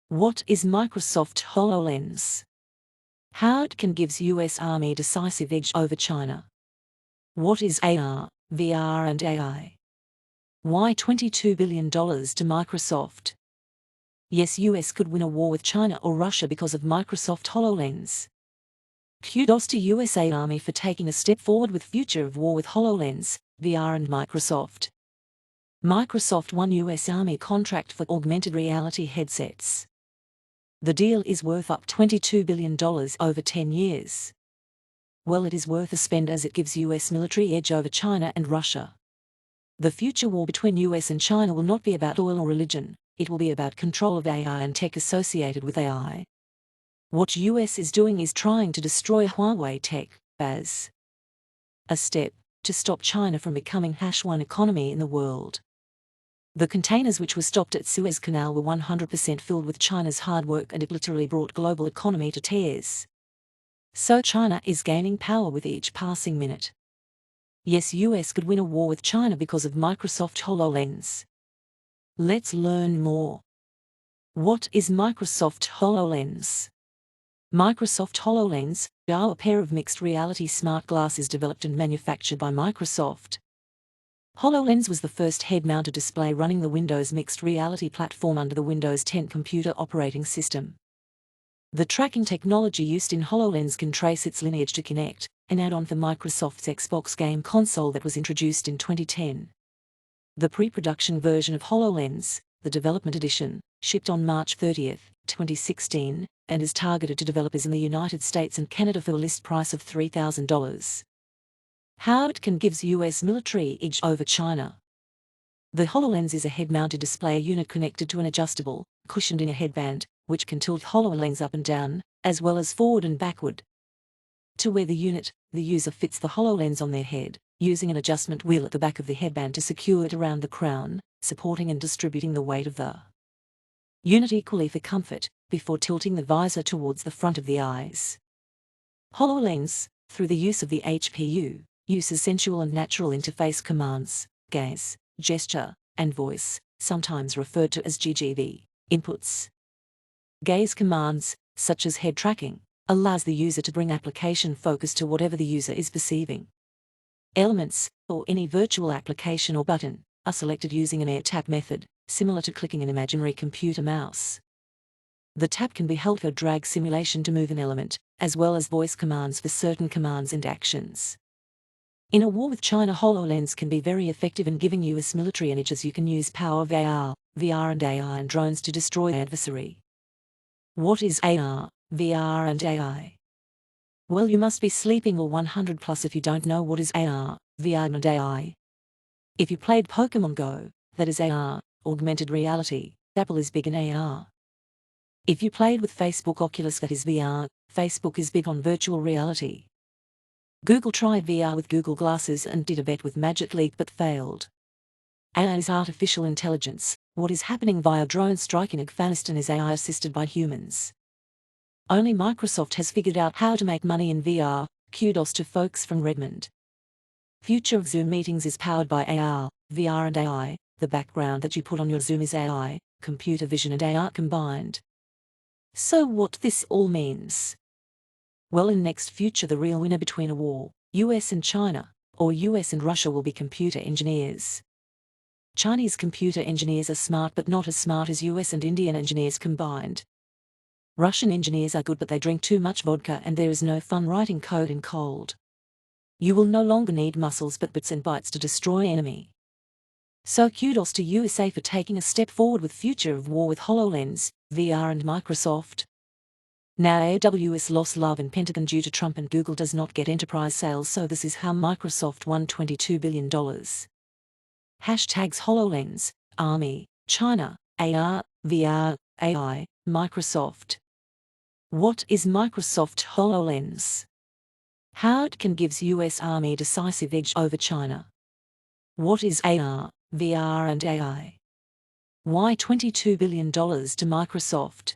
What is Microsoft HoloLens? How it can give US Army decisive edge over China. What is AR, VR and AI? Why $22 billion to Microsoft? Yes, US could win a war with China or Russia because of Microsoft HoloLens. Kudos to USA Army for taking a step forward with future of war with HoloLens, VR and Microsoft. Microsoft won US Army contract for augmented reality headsets. The deal is worth up $22 billion over 10 years. Well, it is worth a spend as it gives US military edge over China and Russia. The future war between US and China will not be about oil or religion, it will be about control of AI and tech associated with AI. What US is doing is trying to destroy Huawei tech, as a step to stop China from becoming #1 economy in the world. The containers which were stopped at Suez Canal were 100% filled with China's hard work, and it literally brought global economy to tears. So China is gaining power with each passing minute. Yes, US could win a war with China because of Microsoft HoloLens. Let's learn more. What is Microsoft HoloLens? Microsoft HoloLens are a pair of mixed reality smart glasses developed and manufactured by Microsoft. HoloLens was the first head-mounted display running the Windows mixed reality platform under the Windows 10 computer operating system. The tracking technology used in HoloLens can trace its lineage to Kinect, an add-on for Microsoft's Xbox game console that was introduced in 2010. The pre-production version of HoloLens, the development edition, shipped on March 30, 2016, and is targeted to developers in the United States and Canada for a list price of $3,000. How it can give US military edge over China. The HoloLens is a head-mounted display unit connected to an adjustable, cushioned inner headband, which can tilt HoloLens up and down, as well as forward and backward. To wear the unit, the user fits the HoloLens on their head, using an adjustment wheel at the back of the headband to secure it around the crown, supporting and distributing the weight of the unit equally for comfort, before tilting the visor towards the front of the eyes. HoloLens, through the use of the HPU, uses sensual and natural interface commands, gaze, gesture, and voice, sometimes referred to as GGV, inputs. Gaze commands, such as head tracking, allows the user to bring application focus to whatever the user is perceiving. Elements, or any virtual application or button, are selected using an air tap method, similar to clicking an imaginary computer mouse. The tap can be held for drag simulation to move an element, as well as voice commands for certain commands and actions. In a war with China, HoloLens can be very effective in giving US military an edge, as you can use power of AR, VR and AI and drones to destroy the adversary. What is AR, VR and AI? Well, you must be sleeping or 100 plus if you don't know what is AR, VR and AI. If you played Pokemon Go, that is AR, augmented reality, Apple is big in AR. If you played with Facebook Oculus, that is VR, Facebook is big on virtual reality. Google tried VR with Google Glasses and did a bet with Magic Leap but failed. AI is artificial intelligence. What is happening via drone strike in Afghanistan is AI assisted by humans. Only Microsoft has figured out how to make money in VR. Kudos to folks from Redmond. Future of Zoom meetings is powered by AR, VR and AI. The background that you put on your Zoom is AI, computer vision and AR combined. So what this all means? Well, in next future the real winner between a war, US and China, or US and Russia, will be computer engineers. Chinese computer engineers are smart but not as smart as US and Indian engineers combined. Russian engineers are good but they drink too much vodka and there is no fun writing code in cold. You will no longer need muscles but bits and bytes to destroy enemy. So kudos to USA for taking a step forward with future of war with HoloLens, VR and Microsoft. Now AWS lost love in Pentagon due to Trump and Google does not get enterprise sales, so this is how Microsoft won $22 billion. Hashtags HoloLens, Army, China, AR, VR, AI, Microsoft. What is Microsoft HoloLens? How it can give US Army decisive edge over China. What is AR, VR and AI? Why $22 billion to Microsoft?